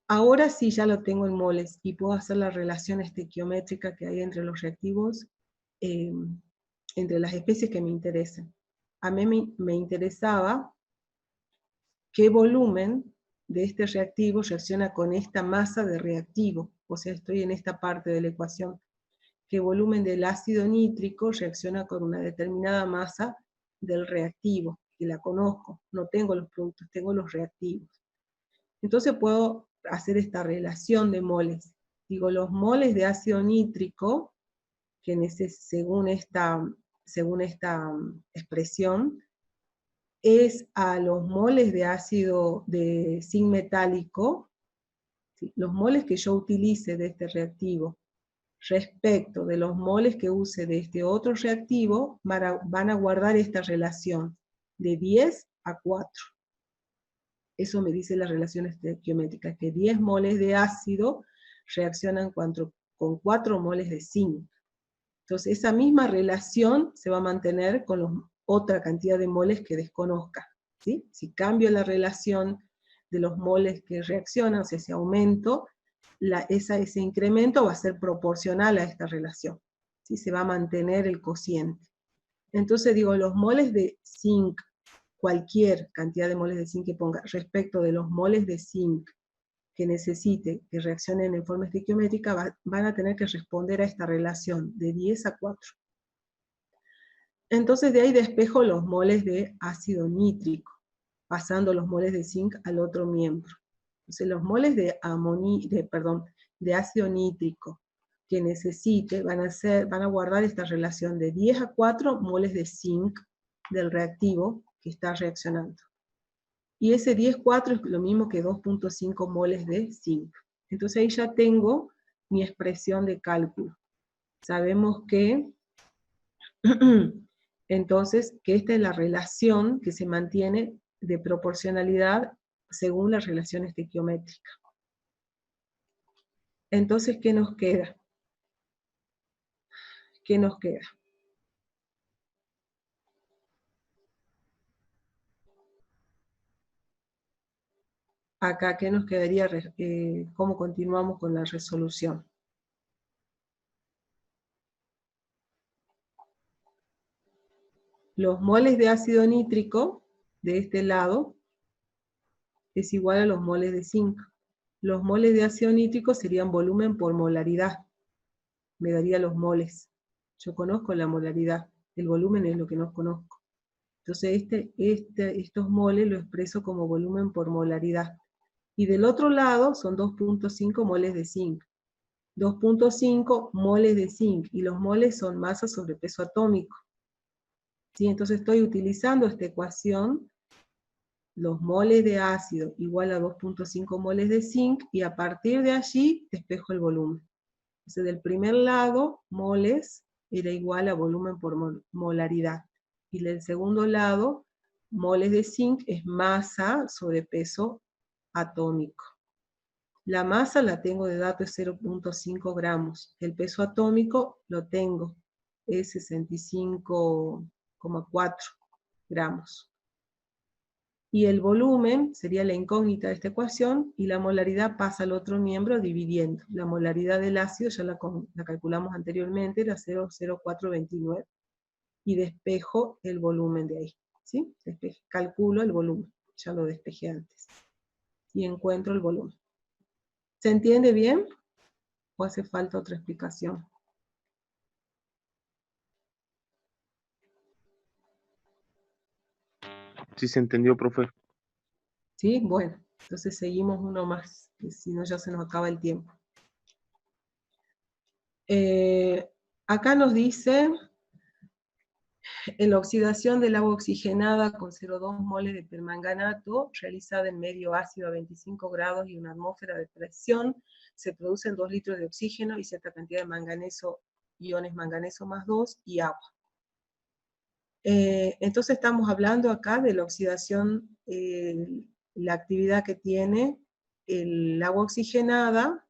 Ahora sí ya lo tengo en moles y puedo hacer la relación estequiométrica que hay entre los reactivos, entre las especies que me interesen. A mí me interesaba qué volumen de este reactivo reacciona con esta masa de reactivo, o sea, estoy en esta parte de la ecuación. ¿Qué volumen del ácido nítrico reacciona con una determinada masa del reactivo? Que la conozco, no tengo los productos, tengo los reactivos. Entonces puedo hacer esta relación de moles. Digo, los moles de ácido nítrico, que según esta expresión, es a los moles de ácido de zinc metálico, ¿sí? Los moles que yo utilice de este reactivo respecto de los moles que use de este otro reactivo, van a guardar esta relación de 10 a 4. Eso me dice la relación estequiométrica, que 10 moles de ácido reaccionan con 4 moles de zinc. Entonces esa misma relación se va a mantener con otra cantidad de moles que desconozca, ¿sí? Si cambio la relación de los moles que reaccionan, o sea, si aumento, ese incremento va a ser proporcional a esta relación, ¿sí? Se va a mantener el cociente. Entonces digo, los moles de zinc, cualquier cantidad de moles de zinc que ponga, respecto de los moles de zinc que necesite que reaccionen en forma estequiométrica, van a tener que responder a esta relación de 10 a 4. Entonces de ahí despejo los moles de ácido nítrico, pasando los moles de zinc al otro miembro. Entonces los moles de ácido nítrico que necesite van a guardar esta relación de 10 a 4 moles de zinc del reactivo que está reaccionando. Y ese 10,4 es lo mismo que 2,5 moles de zinc. Entonces ahí ya tengo mi expresión de cálculo. Sabemos que, entonces, que esta es la relación que se mantiene de proporcionalidad según la relación estequiométrica. Entonces, ¿qué nos queda? ¿Qué nos queda? Acá, ¿qué nos quedaría? ¿Cómo continuamos con la resolución? Los moles de ácido nítrico, de este lado, es igual a los moles de zinc. Los moles de ácido nítrico serían volumen por molaridad. Me daría los moles. Yo conozco la molaridad. El volumen es lo que no conozco. Entonces estos moles lo expreso como volumen por molaridad. Y del otro lado son 2,5 moles de zinc. 2,5 moles de zinc. Y los moles son masa sobre peso atómico. ¿Sí? Entonces estoy utilizando esta ecuación, los moles de ácido igual a 2,5 moles de zinc, y a partir de allí despejo el volumen. Entonces del primer lado, moles era igual a volumen por molaridad. Y del segundo lado, moles de zinc es masa sobre peso atómico. La masa la tengo de dato, es 0,5 gramos. El peso atómico lo tengo, es 65,4 gramos. Y el volumen sería la incógnita de esta ecuación, y la molaridad pasa al otro miembro dividiendo. La molaridad del ácido ya la calculamos anteriormente, era 0,0429. Y despejo el volumen de ahí. ¿Sí? Calculo el volumen, ya lo despejé antes. Y encuentro el volumen. ¿Se entiende bien? ¿O hace falta otra explicación? Sí se entendió, profe. ¿Sí? Bueno, entonces seguimos uno más, que si no ya se nos acaba el tiempo. Acá nos dice, en la oxidación del agua oxigenada con 0,2 moles de permanganato, realizada en medio ácido a 25 grados y una atmósfera de presión, se producen 2 litros de oxígeno y cierta cantidad de manganeso, iones manganeso más 2 y agua. Entonces estamos hablando acá de la oxidación, la actividad que tiene el agua oxigenada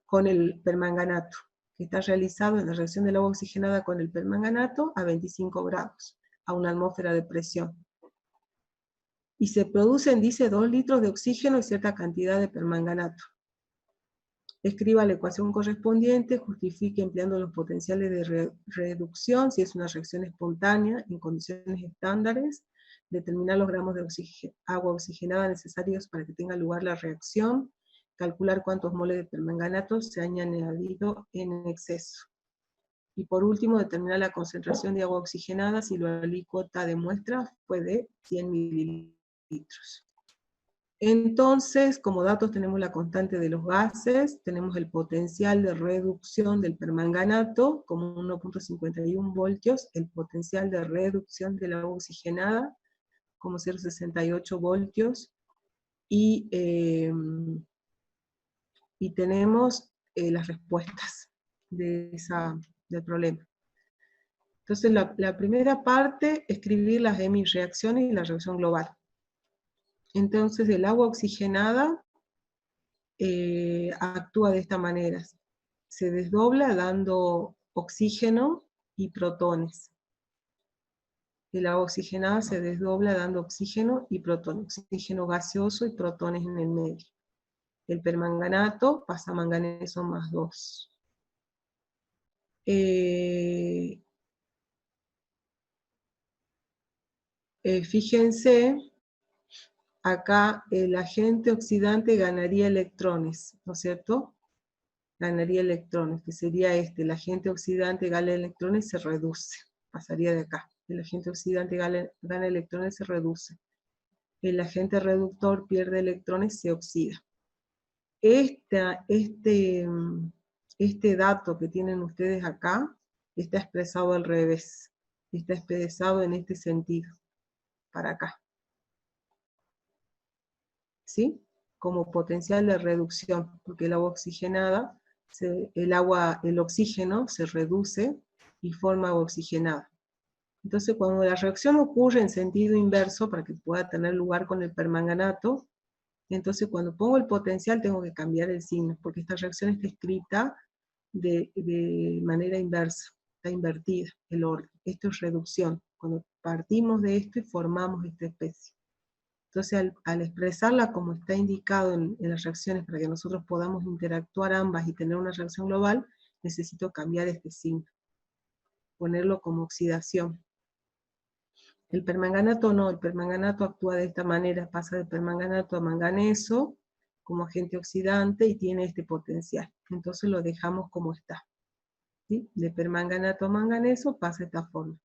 con el permanganato, que está realizado en la reacción del agua oxigenada con el permanganato a 25 grados, a una atmósfera de presión. Y se producen, dice, 2 litros de oxígeno y cierta cantidad de permanganato. Escriba la ecuación correspondiente, justifique empleando los potenciales de reducción, si es una reacción espontánea, en condiciones estándares, determinar los gramos de agua oxigenada necesarios para que tenga lugar la reacción, calcular cuántos moles de permanganato se han añadido en exceso. Y por último, determinar la concentración de agua oxigenada si la alícuota de muestra fue de 100 mililitros. Entonces, como datos tenemos la constante de los gases, tenemos el potencial de reducción del permanganato como 1,51 voltios, el potencial de reducción de la agua oxigenada como 0,68 voltios, y tenemos las respuestas del problema. Entonces, la primera parte, escribir las reacciones y la reacción global. Entonces, el agua oxigenada actúa de esta manera. Se desdobla dando oxígeno y protones. El agua oxigenada se desdobla dando oxígeno y protones. Oxígeno gaseoso y protones en el medio. El permanganato pasa a manganeso más 2. Fíjense, acá el agente oxidante ganaría electrones, ¿no es cierto? Ganaría electrones, que sería el agente oxidante gana electrones, se reduce, pasaría de acá. El agente oxidante gana electrones, se reduce. El agente reductor pierde electrones, se oxida. Este dato que tienen ustedes acá está expresado al revés, está expresado en este sentido, para acá. ¿Sí? Como potencial de reducción, porque el agua oxigenada, el oxígeno se reduce y forma agua oxigenada. Entonces, cuando la reacción ocurre en sentido inverso, para que pueda tener lugar con el permanganato, entonces cuando pongo el potencial tengo que cambiar el signo, porque esta reacción está escrita de manera inversa, está invertida el orden. Esto es reducción, cuando partimos de esto y formamos esta especie. Entonces, al expresarla como está indicado en las reacciones para que nosotros podamos interactuar ambas y tener una reacción global, necesito cambiar este signo, ponerlo como oxidación. El permanganato no, el permanganato actúa de esta manera, pasa de permanganato a manganeso como agente oxidante y tiene este potencial. Entonces lo dejamos como está. ¿Sí? De permanganato a manganeso pasa de esta forma.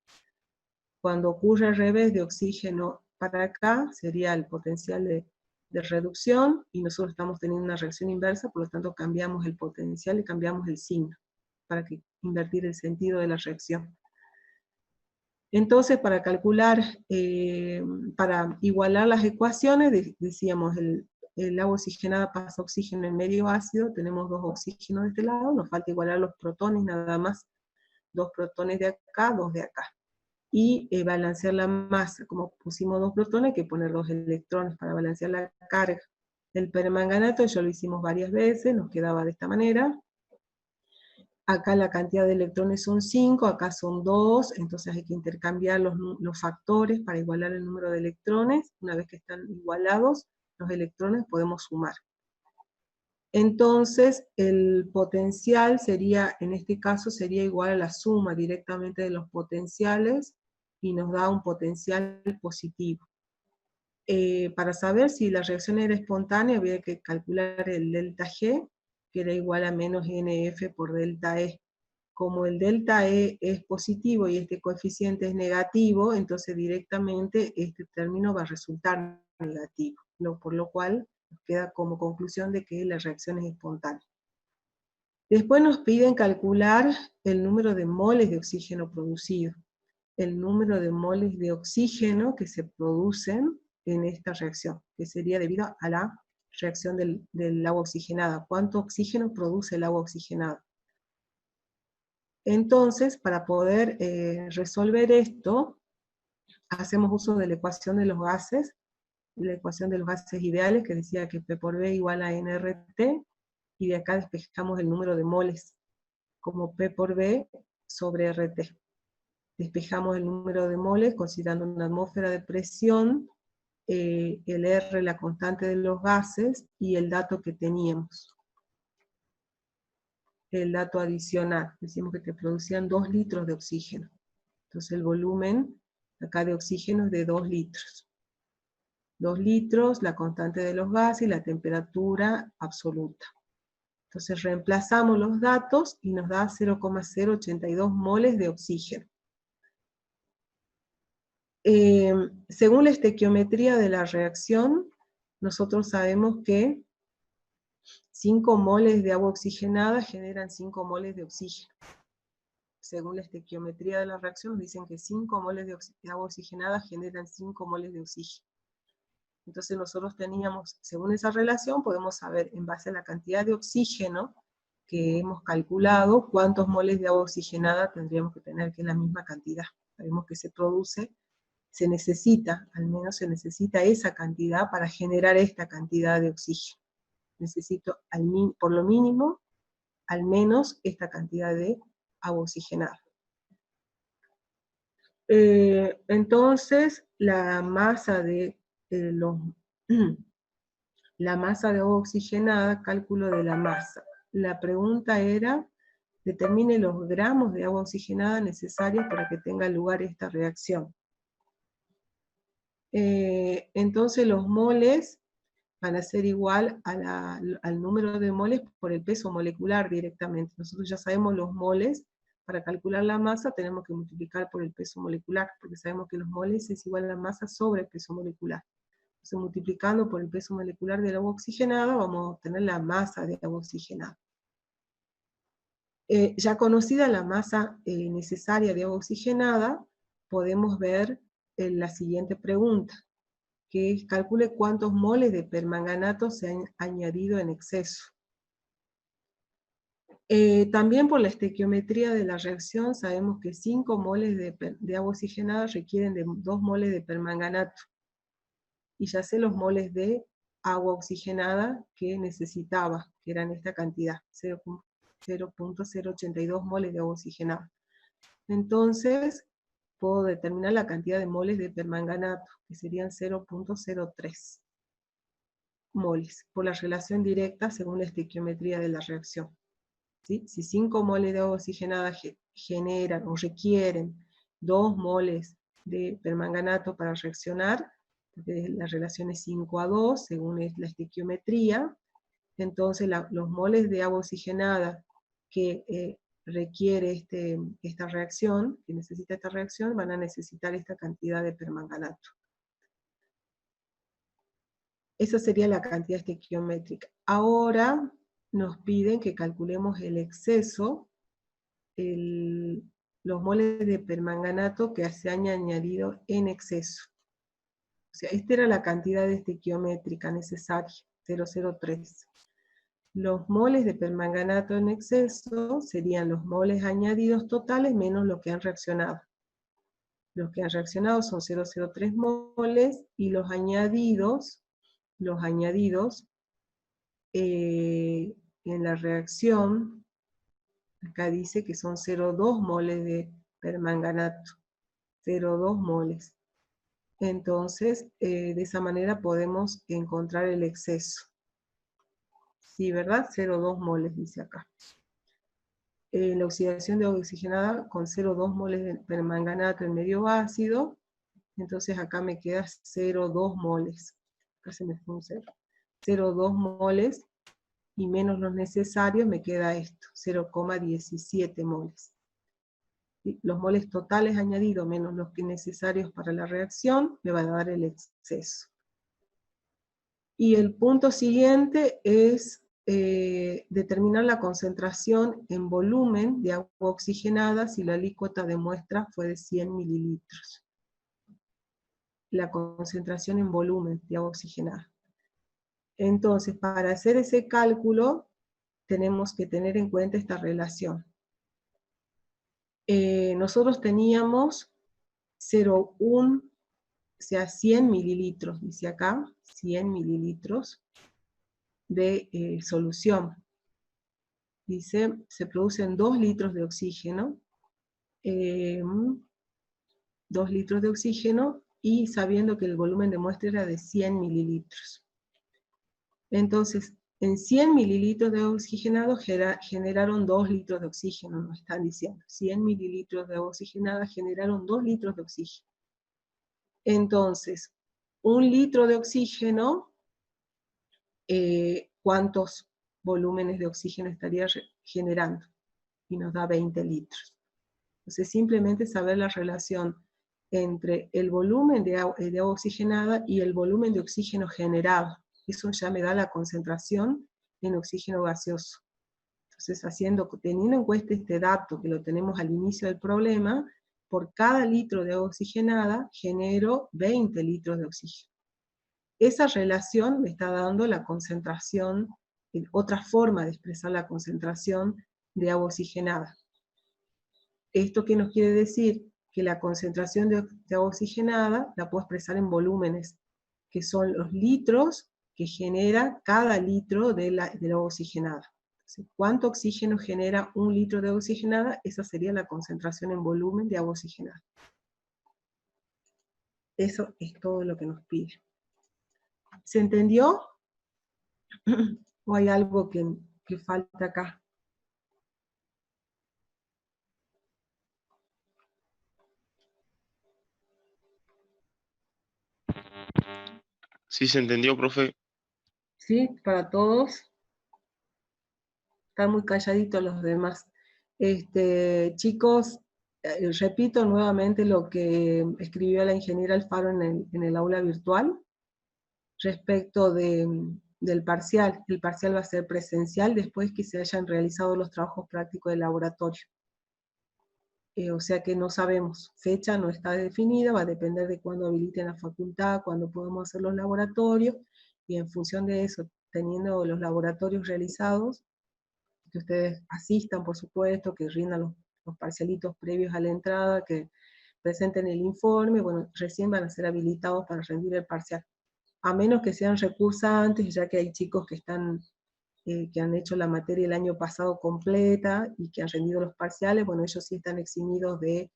Cuando ocurre al revés, de oxígeno para acá, sería el potencial de reducción, y nosotros estamos teniendo una reacción inversa, por lo tanto cambiamos el potencial y cambiamos el signo, para invertir el sentido de la reacción. Entonces, para calcular, para igualar las ecuaciones, decíamos, el agua oxigenada pasa oxígeno en medio ácido, tenemos 2 oxígenos de este lado, nos falta igualar los protones nada más, 2 protones de acá, 2 de acá. Y balancear la masa, como pusimos 2 protones, hay que poner 2 electrones para balancear la carga. El permanganato ya lo hicimos varias veces, nos quedaba de esta manera. Acá la cantidad de electrones son 5, acá son 2, entonces hay que intercambiar los factores para igualar el número de electrones. Una vez que están igualados los electrones, podemos sumar. Entonces, el potencial sería, en este caso, sería igual a la suma directamente de los potenciales, y nos da un potencial positivo. Para saber si la reacción era espontánea, había que calcular el delta G, que era igual a menos NF por delta E. como el delta E es positivo y este coeficiente es negativo, entonces directamente este término va a resultar negativo, por lo cual nos queda como conclusión de que la reacción es espontánea. Después nos piden calcular el número de moles de oxígeno producido, el número de moles de oxígeno que se producen en esta reacción, que sería debido a la reacción del agua oxigenada. ¿Cuánto oxígeno produce el agua oxigenada? Entonces, para poder resolver esto, hacemos uso de la ecuación de los gases ideales, que decía que P por B igual a nRT, y de acá despejamos el número de moles, como P por B sobre RT. Despejamos el número de moles considerando una atmósfera de presión, el R, la constante de los gases, y el dato que teníamos. El dato adicional, decimos que te producían 2 litros de oxígeno. Entonces el volumen acá de oxígeno es de 2 litros. 2 litros, la constante de los gases y la temperatura absoluta. Entonces reemplazamos los datos y nos da 0,082 moles de oxígeno. Según la estequiometría de la reacción, nosotros sabemos que 5 moles de agua oxigenada generan 5 moles de oxígeno. Según la estequiometría de la reacción, nos dicen que 5 moles de agua oxigenada generan 5 moles de oxígeno. Entonces nosotros teníamos, según esa relación, podemos saber, en base a la cantidad de oxígeno que hemos calculado, cuántos moles de agua oxigenada tendríamos que tener, que es la misma cantidad. Sabemos que se produce, se necesita, al menos se necesita esa cantidad para generar esta cantidad de oxígeno. Necesito, por lo mínimo, al menos esta cantidad de agua oxigenada. Entonces, la masa de agua oxigenada, cálculo de la masa. La pregunta era, determine los gramos de agua oxigenada necesarios para que tenga lugar esta reacción. Entonces los moles van a ser igual al número de moles por el peso molecular directamente. Nosotros ya sabemos los moles. Para calcular la masa tenemos que multiplicar por el peso molecular, porque sabemos que los moles es igual a la masa sobre el peso molecular. Entonces multiplicando por el peso molecular del agua oxigenada, vamos a obtener la masa de agua oxigenada. Ya conocida la masa necesaria de agua oxigenada, podemos ver la siguiente pregunta, que es calcule cuántos moles de permanganato se han añadido en exceso. También por la estequiometría de la reacción sabemos que 5 moles de agua oxigenada requieren de 2 moles de permanganato. Y ya sé los moles de agua oxigenada que necesitaba, que eran esta cantidad, 0,082 moles de agua oxigenada. Entonces, puedo determinar la cantidad de moles de permanganato, que serían 0,03 moles, por la relación directa según la estequiometría de la reacción. ¿Sí? Si 5 moles de agua oxigenada generan o requieren 2 moles de permanganato para reaccionar, la relación es 5:2 según la estequiometría, entonces los moles de agua oxigenada que requiere esta reacción, que necesita esta reacción, van a necesitar esta cantidad de permanganato. Esa sería la cantidad estequiométrica. Ahora nos piden que calculemos el exceso, los moles de permanganato que se han añadido en exceso. O sea, esta era la cantidad estequiométrica necesaria, 0,03. Los moles de permanganato en exceso serían los moles añadidos totales menos los que han reaccionado. Los que han reaccionado son 0,03 moles, y los añadidos en la reacción, acá dice que son 0,2 moles de permanganato, 0,2 moles. Entonces, de esa manera podemos encontrar el exceso. Sí, ¿verdad? 0,2 moles dice acá. La oxidación de agua oxigenada con 0,2 moles de permanganato en medio ácido, entonces acá me queda 0,2 moles. Acá se me fue un 0. 0,2 moles y menos los necesarios, me queda esto, 0,17 moles. Los moles totales añadidos menos los que necesarios para la reacción, me va a dar el exceso. Y el punto siguiente es determinar la concentración en volumen de agua oxigenada si la alícuota de muestra fue de 100 mililitros. La concentración en volumen de agua oxigenada. Entonces, para hacer ese cálculo, tenemos que tener en cuenta esta relación. Nosotros teníamos 0,1, o sea, 100 mililitros, dice acá, 100 mililitros de solución. Dice, se producen 2 litros de oxígeno, 2 litros de oxígeno, y sabiendo que el volumen de muestra era de 100 mililitros. Entonces, en 100 mililitros de oxigenado generaron 2 litros de oxígeno, nos están diciendo. 100 mililitros de oxigenada generaron 2 litros de oxígeno. Entonces, 1 litro de oxígeno, ¿cuántos volúmenes de oxígeno estaría generando? Y nos da 20 litros. Entonces, simplemente saber la relación entre el volumen de agua oxigenada y el volumen de oxígeno generado. Eso ya me da la concentración en oxígeno gaseoso. Entonces, teniendo en cuenta este dato que lo tenemos al inicio del problema, por cada litro de agua oxigenada genero 20 litros de oxígeno. Esa relación me está dando la concentración, otra forma de expresar la concentración de agua oxigenada. ¿Esto qué nos quiere decir? Que la concentración de agua oxigenada la puedo expresar en volúmenes, que son los litros que genera cada litro de agua oxigenada. Entonces, ¿cuánto oxígeno genera 1 litro de agua oxigenada? Esa sería la concentración en volumen de agua oxigenada. Eso es todo lo que nos pide. ¿Se entendió? ¿O hay algo que falta acá? Sí, se entendió, profe. ¿Sí? ¿Para todos? Están muy calladitos los demás. Chicos, repito nuevamente lo que escribió la ingeniera Alfaro en el aula virtual respecto del parcial. El parcial va a ser presencial después que se hayan realizado los trabajos prácticos del laboratorio. O sea que no sabemos, fecha no está definida, va a depender de cuándo habiliten la facultad, cuándo podamos hacer los laboratorios, y en función de eso, teniendo los laboratorios realizados, que ustedes asistan, por supuesto, que rindan los parcialitos previos a la entrada, que presenten el informe, bueno, recién van a ser habilitados para rendir el parcial. A menos que sean recursantes, ya que hay chicos que han hecho la materia el año pasado completa y que han rendido los parciales, bueno, ellos sí están eximidos de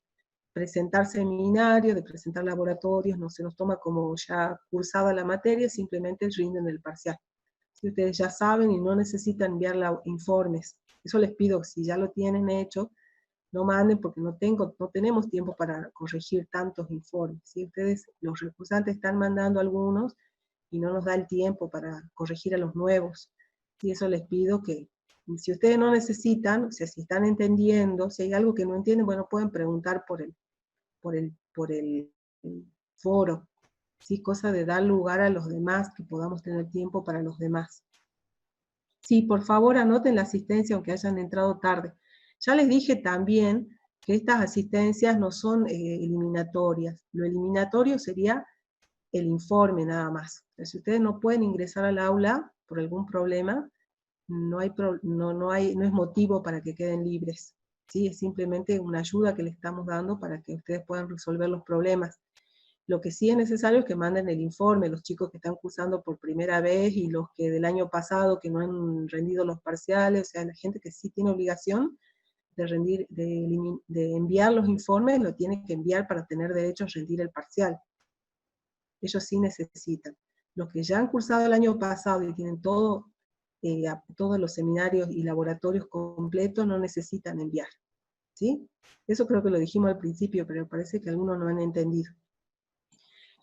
presentar seminarios, de presentar laboratorios, no se los toma como ya cursada la materia, simplemente rinden el parcial. Si ustedes ya saben y no necesitan enviar informes, eso les pido, si ya lo tienen hecho, no manden porque no tenemos tiempo para corregir tantos informes. Si ustedes, los recursantes, están mandando algunos y no nos da el tiempo para corregir a los nuevos. Y eso les pido que, si ustedes no necesitan, o sea, si están entendiendo, si hay algo que no entienden, bueno, pueden preguntar por el foro. ¿Sí? Cosa de dar lugar a los demás, que podamos tener tiempo para los demás. Sí, por favor anoten la asistencia aunque hayan entrado tarde. Ya les dije también que estas asistencias no son eliminatorias. Lo eliminatorio sería el informe nada más. Si ustedes no pueden ingresar al aula por algún problema, no es motivo para que queden libres. ¿Sí? Es simplemente una ayuda que les estamos dando para que ustedes puedan resolver los problemas. Lo que sí es necesario es que manden el informe, los chicos que están cursando por primera vez y los que del año pasado que no han rendido los parciales, o sea, la gente que sí tiene obligación de enviar los informes, lo tienen que enviar para tener derecho a rendir el parcial. Ellos sí necesitan. Los que ya han cursado el año pasado y tienen todos los seminarios y laboratorios completos, no necesitan enviar. ¿Sí? Eso creo que lo dijimos al principio, pero parece que algunos no han entendido.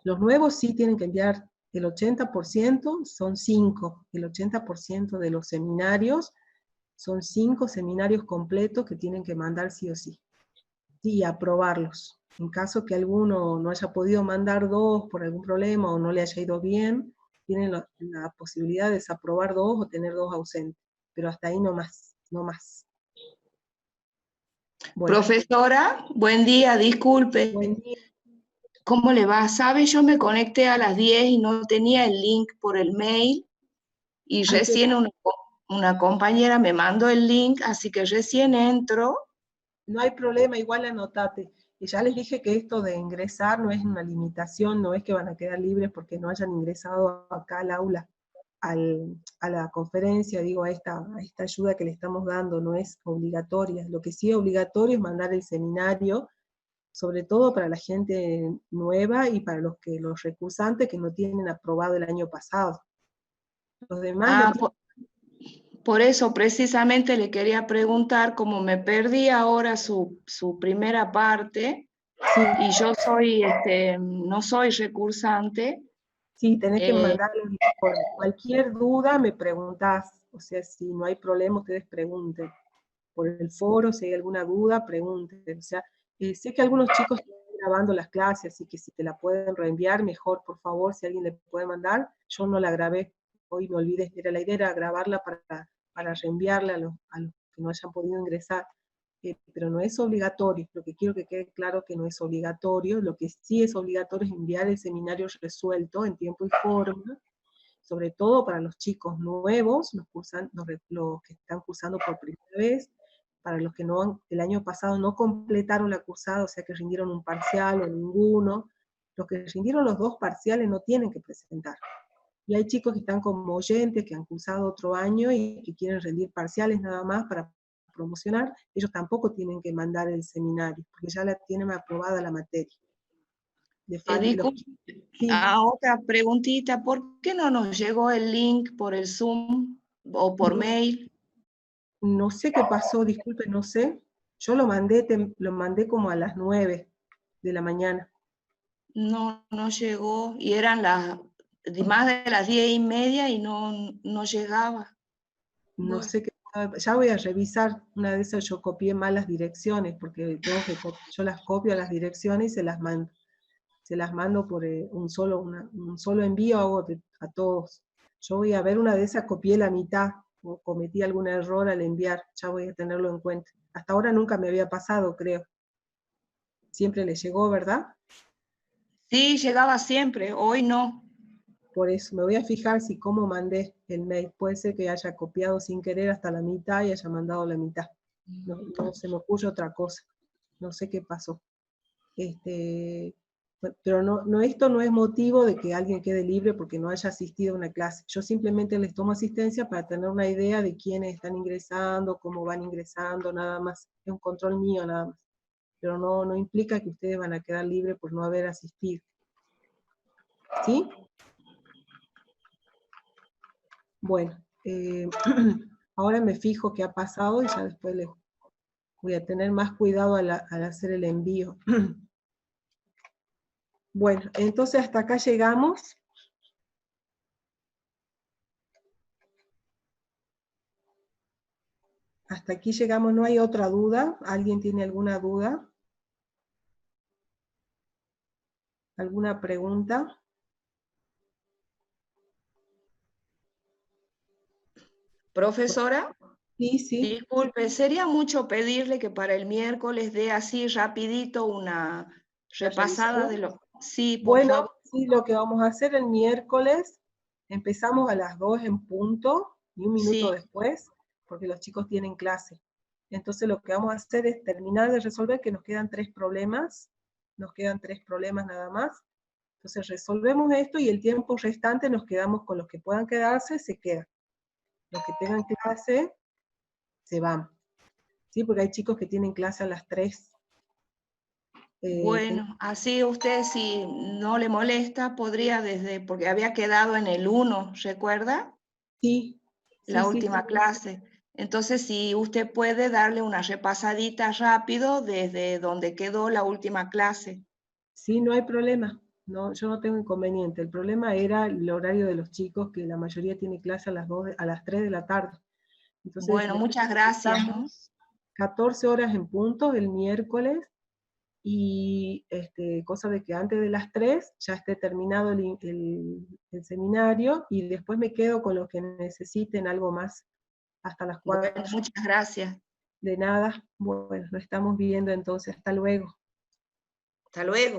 Los nuevos sí tienen que enviar El 80% son 5, el 80% de los seminarios son 5 seminarios completos que tienen que mandar sí o sí, y aprobarlos. En caso que alguno no haya podido mandar 2 por algún problema o no le haya ido bien, tienen la posibilidad de desaprobar 2 o tener 2 ausentes, pero hasta ahí no más, no más. Bueno, Profesora, buen día, disculpe. buen día. ¿Cómo le va? ¿Sabe? Yo me conecté a las 10 y no tenía el link por el mail y recién una compañera me mandó el link, así que recién entro. No hay problema, igual anotate. Y ya les dije que esto de ingresar no es una limitación, no es que van a quedar libres porque no hayan ingresado acá al aula, a la conferencia, digo, a esta ayuda que le estamos dando, no es obligatoria. Lo que sí es obligatorio es mandar el seminario, sobre todo para la gente nueva y para los recursantes que no tienen aprobado el año pasado. Los demás Por eso precisamente le quería preguntar, como me perdí ahora su primera parte, sí, y yo no soy recursante. sí, tenés que mandar los informes. Cualquier duda me preguntás, o sea, si no hay problema, ustedes pregunten. Por el foro, si hay alguna duda, pregunten. O sea, sé que algunos chicos están grabando las clases, así que si te la pueden reenviar, mejor, por favor, si alguien le puede mandar. Yo no la grabé, hoy me olvidé, la idea era grabarla para reenviarla a los que no hayan podido ingresar. Pero no es obligatorio, lo que quiero que quede claro que no es obligatorio, lo que sí es obligatorio es enviar el seminario resuelto en tiempo y forma, sobre todo para los chicos nuevos, los que están cursando por primera vez, para los que el año pasado no completaron la cursada, o sea que rindieron un parcial o ninguno, los que rindieron los 2 parciales no tienen que presentar. Y hay chicos que están como oyentes, que han cursado otro año y que quieren rendir parciales nada más para promocionar, ellos tampoco tienen que mandar el seminario, porque ya la tienen aprobada la materia. Disculpe, sí. Otra preguntita, ¿por qué no nos llegó el link por el Zoom o por mail? No sé qué pasó, disculpe, no sé. Yo lo mandé como a las 9 de la mañana. No llegó, y eran más de las 10:30 y no llegaba. No sé qué, ya voy a revisar. Una de esas yo copié mal las direcciones, porque yo las copio a las direcciones y se las mando. Se las mando por un solo envío, hago a todos. Yo voy a ver, una de esas copié la mitad, o cometí algún error al enviar, ya voy a tenerlo en cuenta. Hasta ahora nunca me había pasado, creo. Siempre le llegó, ¿verdad? Sí, llegaba siempre, hoy no. Por eso me voy a fijar si cómo mandé el mail. Puede ser que haya copiado sin querer hasta la mitad y haya mandado la mitad. No se me ocurre otra cosa. No sé qué pasó. Pero esto no es motivo de que alguien quede libre porque no haya asistido a una clase. Yo simplemente les tomo asistencia para tener una idea de quiénes están ingresando, cómo van ingresando, nada más. Es un control mío nada más. Pero no implica que ustedes van a quedar libres por no haber asistido. ¿Sí? Bueno, ahora me fijo qué ha pasado y ya después voy a tener más cuidado al hacer el envío. Bueno, entonces hasta acá llegamos. Hasta aquí llegamos, ¿no hay otra duda? ¿Alguien tiene alguna duda? ¿Alguna pregunta? Profesora, Sí. disculpe, sería mucho pedirle que para el miércoles dé así rapidito una repasada de lo... Sí, por Bueno, favor. sí, lo que vamos a hacer el miércoles, empezamos a las 2 en punto, y un minuto Sí. después, porque los chicos tienen clase. Entonces lo que vamos a hacer es terminar de resolver, que nos quedan 3 problemas, nada más. Entonces resolvemos esto y el tiempo restante nos quedamos con los que puedan quedarse, se quedan. Los que tengan clase, se van. ¿Sí? Porque hay chicos que tienen clase a las 3. Bueno, así usted, si no le molesta, podría porque había quedado en el 1, ¿recuerda? Sí. La última clase. Entonces, si usted puede darle una repasadita rápido desde donde quedó la última clase. Sí, no hay problema. No, yo no tengo inconveniente. El problema era el horario de los chicos, que la mayoría tiene clase a las 3 de la tarde. Entonces, Bueno, muchas gracias, ¿no? estamos 14 horas en punto el miércoles, y cosa de que antes de las 3 ya esté terminado el seminario, y después me quedo con los que necesiten algo más hasta las 4. Bueno, muchas gracias. De nada, bueno, nos estamos viendo entonces, hasta luego. Hasta luego.